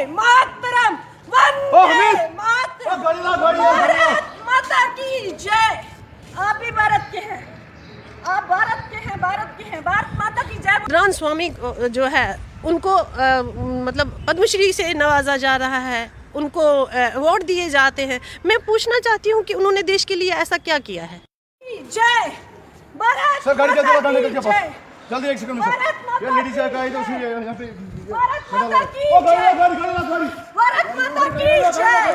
मातरम, वंदे मातरम, भारत माता की जय। आप भी भारत के हैं, आप भारत के हैं, भारत के हैं, भारत माता की जय। अदनान स्वामी जो है उनको मतलब पद्मश्री से नवाजा जा रहा है, उनको अवार्ड दिए जाते हैं। मैं पूछना चाहती हूँ कि उन्होंने देश के लिए ऐसा क्या किया है। जय भारत सर, गाड़ी माता जल्दी की जय। जल्दी 1 सेकंड में भारत सर, माता ये लेडीज की का है तो उसी यहाँ पे भारत माता की ओ जय। गाड़ी भारत माता की जय,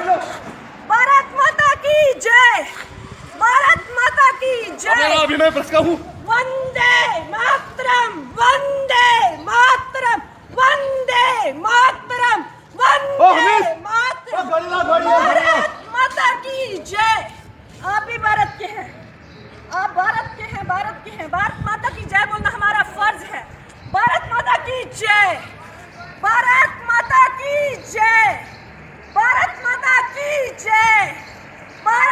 भारत माता की जय, भारत माता की जय। अभी मैं प्रेस का हूँ। वंदे मातरम, वंदे मातरम, वंदे मातरम, वंदे मातरम, भारत माता की जय। आप भी भारत के हैं, आप भारत के हैं, भारत के हैं, भारत माता की जय बोलना हमारा फर्ज है। भारत माता की जय, भारत माता की जय, भारत माता की जय।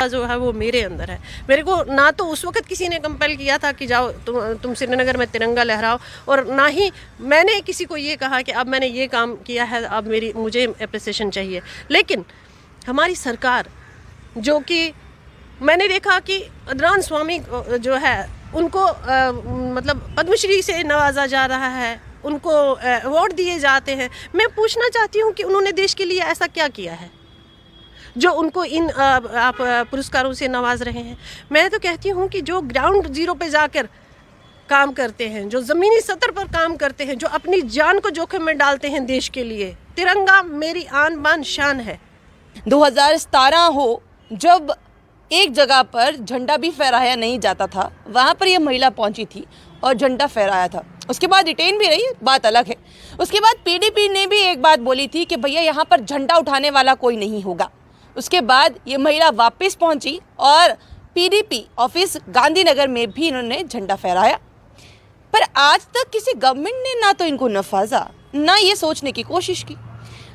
जो है वो मेरे अंदर है। मेरे को ना तो उस वक्त किसी ने कंपेल किया था कि जाओ तुम श्रीनगर में तिरंगा लहराओ, और ना ही मैंने किसी को ये कहा कि अब मैंने ये काम किया है, अब मुझे एप्रिसिएशन चाहिए। लेकिन हमारी सरकार, जो कि मैंने देखा कि अदनान स्वामी जो है उनको मतलब पद्मश्री से नवाजा जा रहा है, उनको अवार्ड दिए जाते हैं। मैं पूछना चाहती हूँ कि उन्होंने देश के लिए ऐसा क्या किया है जो उनको इन आप पुरस्कारों से नवाज रहे हैं। मैं तो कहती हूँ कि जो ग्राउंड जीरो पे जाकर काम करते हैं, जो ज़मीनी सतह पर काम करते हैं, जो अपनी जान को जोखिम में डालते हैं देश के लिए, तिरंगा मेरी आन बान शान है। 2017 हो, जब एक जगह पर झंडा भी फहराया नहीं जाता था, वहाँ पर यह महिला पहुँची थी और झंडा फहराया था। उसके बाद रिटेन भी रही, बात अलग है। उसके बाद पीडीपी ने भी एक बात बोली थी कि भैया यहाँ पर झंडा उठाने वाला कोई नहीं होगा। उसके बाद ये महिला वापस पहुंची और पीडीपी ऑफिस गांधीनगर में भी इन्होंने झंडा फहराया। पर आज तक किसी गवर्नमेंट ने ना तो इनको नवाजा, ना ये सोचने की कोशिश की।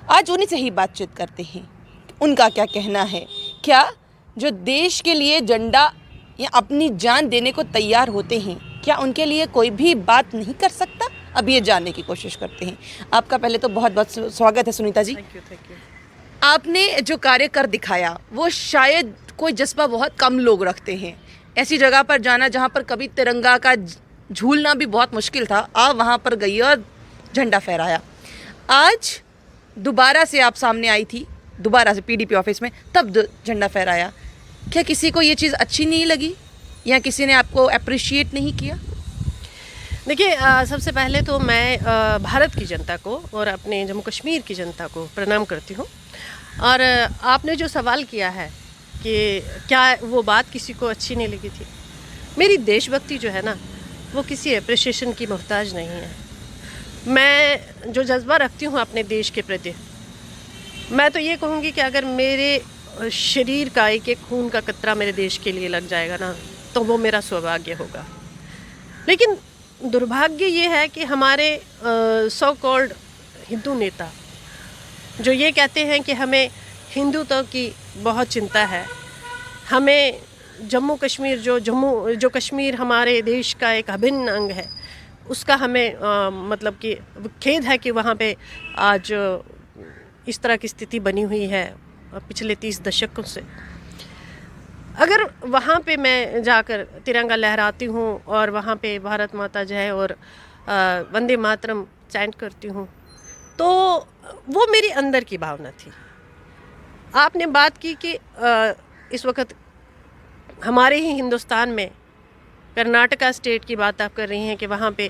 आज उन्हीं से ही बातचीत करते हैं, उनका क्या कहना है। क्या जो देश के लिए झंडा या अपनी जान देने को तैयार होते हैं, क्या उनके लिए कोई भी बात नहीं कर सकता? अब ये जानने की कोशिश करते हैं। आपका पहले तो बहुत बहुत स्वागत है सुनीता जी। Thank you. आपने जो कार्य कर दिखाया वो शायद कोई जज्बा बहुत कम लोग रखते हैं। ऐसी जगह पर जाना जहाँ पर कभी तिरंगा का झूलना भी बहुत मुश्किल था, आप वहाँ पर गई और झंडा फहराया। आज दोबारा से आप सामने आई थी, दोबारा से पीडीपी ऑफिस में, तब झंडा फहराया। क्या किसी को ये चीज़ अच्छी नहीं लगी या किसी ने आपको अप्रिशिएट नहीं किया? देखिए, सबसे पहले तो मैं भारत की जनता को और अपने जम्मू कश्मीर की जनता को प्रणाम करती हूँ। और आपने जो सवाल किया है कि क्या वो बात किसी को अच्छी नहीं लगी थी, मेरी देशभक्ति जो है ना, वो किसी अप्रिशिएशन की मोहताज नहीं है। मैं जो जज्बा रखती हूँ अपने देश के प्रति, मैं तो ये कहूँगी कि अगर मेरे शरीर का एक खून का कतरा मेरे देश के लिए लग जाएगा ना, तो वो मेरा सौभाग्य होगा। लेकिन दुर्भाग्य ये है कि हमारे सो कॉल्ड हिंदू नेता जो ये कहते हैं कि हमें हिंदुत्व की बहुत चिंता है, हमें जम्मू कश्मीर जो कश्मीर हमारे देश का एक अभिन्न अंग है, उसका हमें मतलब कि खेद है कि वहाँ पे आज इस तरह की स्थिति बनी हुई है पिछले 30 दशकों से। अगर वहाँ पे मैं जाकर तिरंगा लहराती हूँ और वहाँ पे भारत माता जय और वंदे मातरम चैंट करती हूँ, तो वो मेरी अंदर की भावना थी। आपने बात की कि इस वक्त हमारे ही हिंदुस्तान में कर्नाटका स्टेट की बात आप कर रही हैं कि वहाँ पे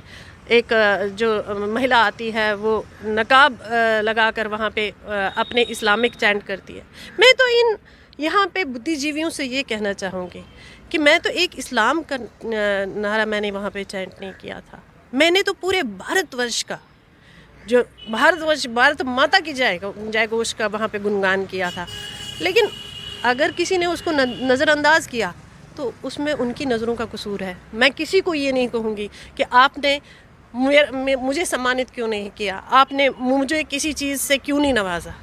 एक जो महिला आती है वो नकाब लगाकर वहाँ पे अपने इस्लामिक चैंट करती है। मैं तो यहाँ पे बुद्धिजीवियों से ये कहना चाहूँगी कि मैं तो एक इस्लाम का नारा मैंने वहाँ पे चैंट नहीं किया था। मैंने तो पूरे भारतवर्ष का, जो भारतवर्ष, भारत माता की जय घोष का वहाँ पे गुणगान किया था। लेकिन अगर किसी ने उसको नज़रअंदाज किया तो उसमें उनकी नज़रों का कसूर है। मैं किसी को ये नहीं कहूँगी कि आपने मुझे सम्मानित क्यों नहीं किया, आपने मुझे किसी चीज़ से क्यों नहीं नवाजा।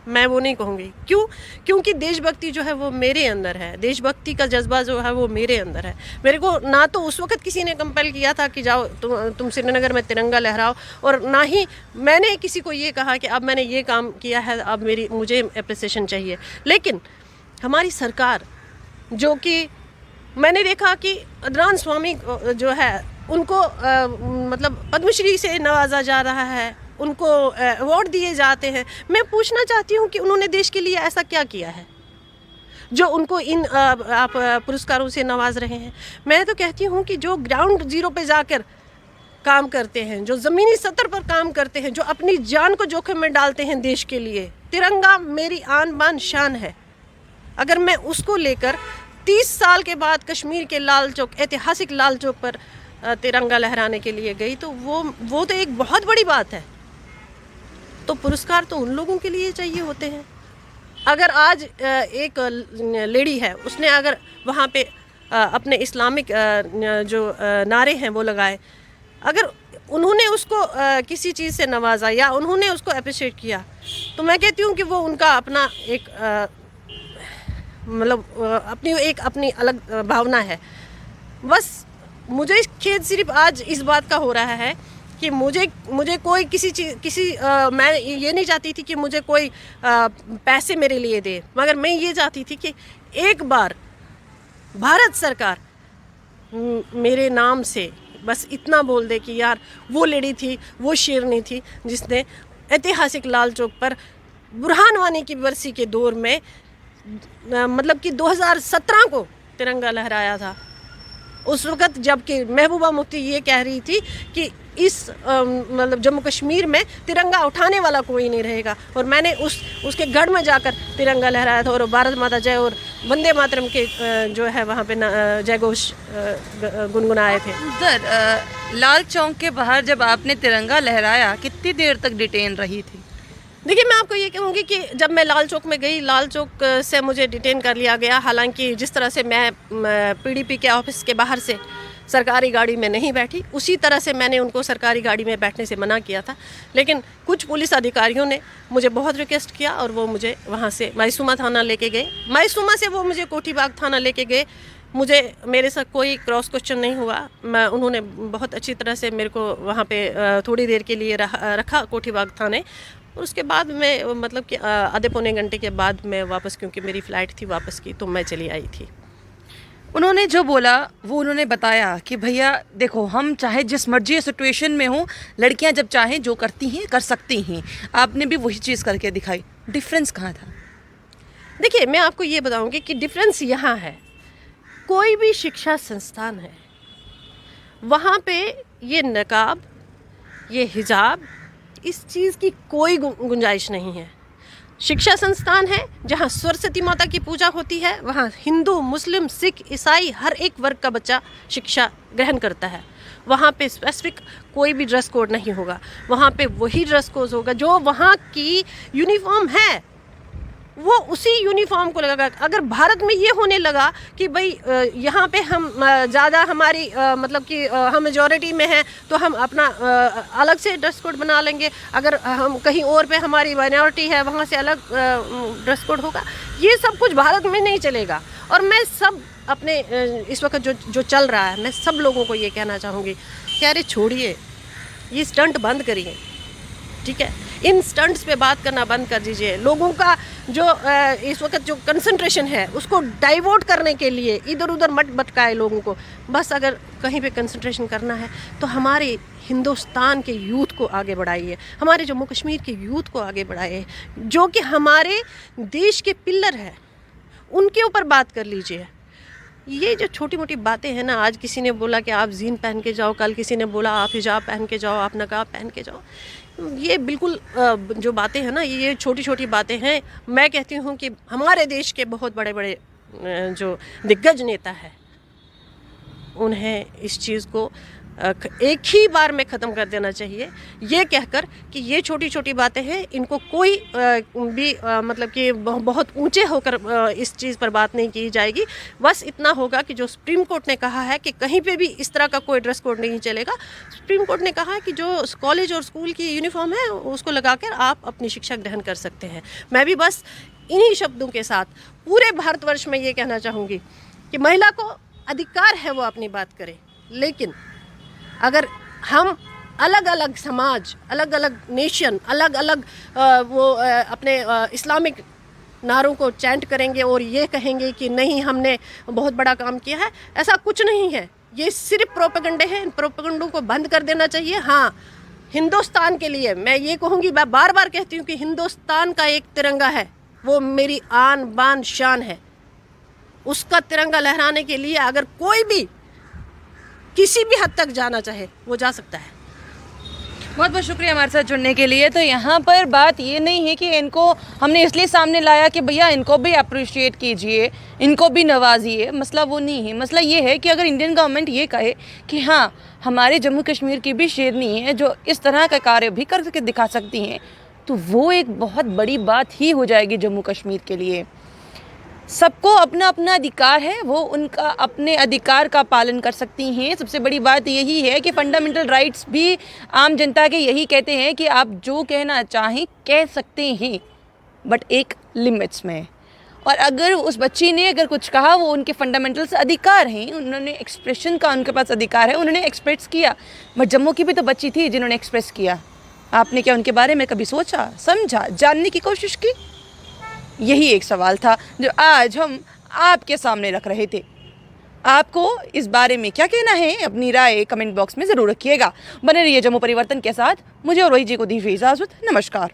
मैं वो नहीं कहूँगी। क्यों? क्योंकि देशभक्ति जो है वो मेरे अंदर है, देशभक्ति का जज्बा जो है वो मेरे अंदर है। मेरे को ना तो उस वक्त किसी ने कंपेल किया था कि जाओ तुम श्रीनगर में तिरंगा लहराओ, और ना ही मैंने किसी को ये कहा कि अब मैंने ये काम किया है, अब मुझे अप्रिसिएशन चाहिए। लेकिन हमारी सरकार, जो कि मैंने देखा कि अदनान स्वामी जो है उनको मतलब पद्मश्री से नवाजा जा रहा है, उनको अवार्ड दिए जाते हैं। मैं पूछना चाहती हूँ कि उन्होंने देश के लिए ऐसा क्या किया है जो उनको इन आप पुरस्कारों से नवाज रहे हैं। मैं तो कहती हूँ कि जो ग्राउंड जीरो पे जाकर काम करते हैं, जो ज़मीनी सतह पर काम करते हैं, जो अपनी जान को जोखिम में डालते हैं देश के लिए, तिरंगा मेरी आन बान शान है। अगर मैं उसको लेकर 30 साल के बाद कश्मीर के लाल चौक, ऐतिहासिक लाल चौक पर तिरंगा लहराने के लिए गई, तो वो तो एक बहुत बड़ी बात है। तो पुरस्कार तो उन लोगों के लिए चाहिए होते हैं। अगर आज एक लेडी है, उसने अगर वहाँ पे अपने इस्लामिक जो नारे हैं वो लगाए, अगर उन्होंने उसको किसी चीज़ से नवाजा या उन्होंने उसको अप्रिशिएट किया, तो मैं कहती हूँ कि वो उनका अपना एक मतलब अपनी अलग भावना है। बस मुझे खेद सिर्फ आज इस बात का हो रहा है कि मुझे कोई मैं ये नहीं चाहती थी कि मुझे कोई पैसे मेरे लिए दे, मगर मैं ये चाहती थी कि एक बार भारत सरकार मेरे नाम से बस इतना बोल दे कि यार वो लेडी थी, वो शेरनी थी जिसने ऐतिहासिक लाल चौक पर बुरहान वानी की बरसी के दौर में मतलब कि 2017 को तिरंगा लहराया था। उस वक़्त जबकि महबूबा मुफ्ती ये कह रही थी कि इस मतलब जम्मू कश्मीर में तिरंगा उठाने वाला कोई नहीं रहेगा, और मैंने उसके गढ़ में जाकर तिरंगा लहराया था और भारत माता जय और वंदे मातरम के जो है वहाँ पे जय घोष गुनगुनाए थे। सर, लाल चौक के बाहर जब आपने तिरंगा लहराया, कितनी देर तक डिटेन रही थी? देखिए, मैं आपको ये कहूँगी कि जब मैं लाल चौक में गई, लाल चौक से मुझे डिटेन कर लिया गया। हालांकि जिस तरह से मैं पीडीपी के ऑफिस के बाहर से सरकारी गाड़ी में नहीं बैठी, उसी तरह से मैंने उनको सरकारी गाड़ी में बैठने से मना किया था। लेकिन कुछ पुलिस अधिकारियों ने मुझे बहुत रिक्वेस्ट किया और वो मुझे वहाँ से मायसूमा थाना लेके गए। मायसूमा से वो मुझे कोठीबाग थाना लेके गए। मेरे साथ कोई क्रॉस क्वेश्चन नहीं हुआ। उन्होंने बहुत अच्छी तरह से मेरे को वहाँ पे थोड़ी देर के लिए रखा कोठीबाग थाने, और उसके बाद मैं मतलब कि आधे पौने घंटे के बाद मैं वापस, क्योंकि मेरी फ़्लाइट थी वापस की, तो मैं चली आई थी। उन्होंने जो बोला वो उन्होंने बताया कि भैया देखो, हम चाहे जिस मर्जी सिचुएशन में हो, लड़कियां जब चाहें जो करती हैं कर सकती हैं। आपने भी वही चीज़ करके दिखाई। डिफरेंस कहाँ था? देखिए, मैं आपको ये बताऊंगी कि डिफरेंस यहाँ है। कोई भी शिक्षा संस्थान है, वहाँ पे ये नकाब, ये हिजाब, इस चीज़ की कोई गुंजाइश नहीं है। शिक्षा संस्थान है जहाँ सरस्वती माता की पूजा होती है, वहाँ हिंदू, मुस्लिम, सिख, ईसाई हर एक वर्ग का बच्चा शिक्षा ग्रहण करता है। वहाँ पे स्पेसिफिक कोई भी ड्रेस कोड नहीं होगा, वहाँ पे वही ड्रेस कोड होगा जो वहाँ की यूनिफॉर्म है, वो उसी यूनिफॉर्म को लगेगा। अगर भारत में ये होने लगा कि भाई यहाँ पे हम ज़्यादा हमारी मतलब कि हम मेजॉरिटी में हैं तो हम अपना अलग से ड्रेस कोड बना लेंगे, अगर हम कहीं और पे हमारी माइनॉरिटी है वहाँ से अलग ड्रेस कोड होगा, ये सब कुछ भारत में नहीं चलेगा। और मैं सब अपने इस वक्त जो चल रहा है, मैं सब लोगों को ये कहना चाहूँगी कि अरे छोड़िए, ये स्टंट बंद करिए, ठीक है? इन स्टंट्स पे बात करना बंद कर दीजिए। लोगों का जो इस वक्त जो कंसंट्रेशन है उसको डाइवर्ट करने के लिए इधर उधर मत भटकाए लोगों को। बस अगर कहीं पे कंसंट्रेशन करना है तो हमारे हिंदुस्तान के यूथ को आगे बढ़ाइए, हमारे जम्मू कश्मीर के यूथ को आगे बढ़ाइए, जो कि हमारे देश के पिलर है, उनके ऊपर बात कर लीजिए। ये जो छोटी मोटी बातें हैं ना, आज किसी ने बोला कि आप जीन पहन के जाओ, कल किसी ने बोला आप हिजाब पहन के जाओ, आप नकाब पहन के जाओ, ये बिल्कुल जो बातें हैं ना, ये छोटी छोटी बातें हैं। मैं कहती हूँ कि हमारे देश के बहुत बड़े बड़े जो दिग्गज नेता हैं, उन्हें इस चीज़ को एक ही बार में ख़त्म कर देना चाहिए, ये कहकर कि ये छोटी छोटी बातें हैं, इनको कोई भी मतलब कि बहुत ऊंचे होकर इस चीज़ पर बात नहीं की जाएगी। बस इतना होगा कि जो सुप्रीम कोर्ट ने कहा है कि कहीं पे भी इस तरह का कोई ड्रेस कोड नहीं चलेगा। सुप्रीम कोर्ट ने कहा है कि जो कॉलेज और स्कूल की यूनिफॉर्म है उसको लगाकर आप अपनी शिक्षा ग्रहण कर सकते हैं। मैं भी बस इन्हीं शब्दों के साथ पूरे भारतवर्ष में ये कहना चाहूँगी कि महिला को अधिकार है वो अपनी बात करे, लेकिन अगर हम अलग अलग समाज, अलग अलग नेशन, अलग अलग अपने इस्लामिक नारों को चैंट करेंगे और ये कहेंगे कि नहीं हमने बहुत बड़ा काम किया है, ऐसा कुछ नहीं है। ये सिर्फ प्रोपेगेंडे हैं, इन प्रोपेगेंडों को बंद कर देना चाहिए। हाँ, हिंदुस्तान के लिए मैं ये कहूँगी, मैं बार बार कहती हूँ कि हिंदुस्तान का एक तिरंगा है, वो मेरी आन बान शान है। उसका तिरंगा लहराने के लिए अगर कोई भी किसी भी हद तक जाना चाहे वो जा सकता है। बहुत बहुत शुक्रिया हमारे साथ जुड़ने के लिए। तो यहाँ पर बात ये नहीं है कि इनको हमने इसलिए सामने लाया कि भैया इनको भी अप्रिशिएट कीजिए, इनको भी नवाजिए, मसला वो नहीं है। मसला ये है कि अगर इंडियन गवर्नमेंट ये कहे कि हाँ हमारे जम्मू कश्मीर की भी शेरनी है जो इस तरह का कार्य भी करके दिखा सकती हैं, तो वो एक बहुत बड़ी बात ही हो जाएगी जम्मू कश्मीर के लिए। सबको अपना अपना अधिकार है, वो उनका अपने अधिकार का पालन कर सकती हैं। सबसे बड़ी बात यही है कि फंडामेंटल राइट्स भी आम जनता के यही कहते हैं कि आप जो कहना चाहें कह सकते हैं, बट एक लिमिट्स में। और अगर उस बच्ची ने अगर कुछ कहा, वो उनके फंडामेंटल्स अधिकार हैं, उन्होंने एक्सप्रेशन का उनके पास अधिकार है, उन्होंने एक्सप्रेस किया। बट जम्मू की भी तो बच्ची थी जिन्होंने एक्सप्रेस किया। आपने क्या उनके बारे में कभी सोचा, समझा, जानने की कोशिश की? यही एक सवाल था जो आज हम आपके सामने रख रहे थे। आपको इस बारे में क्या कहना है, अपनी राय कमेंट बॉक्स में ज़रूर रखिएगा। बने रहिए जम्मू परिवर्तन के साथ। मुझे और वही जी को दीजिए इजाज़त। नमस्कार।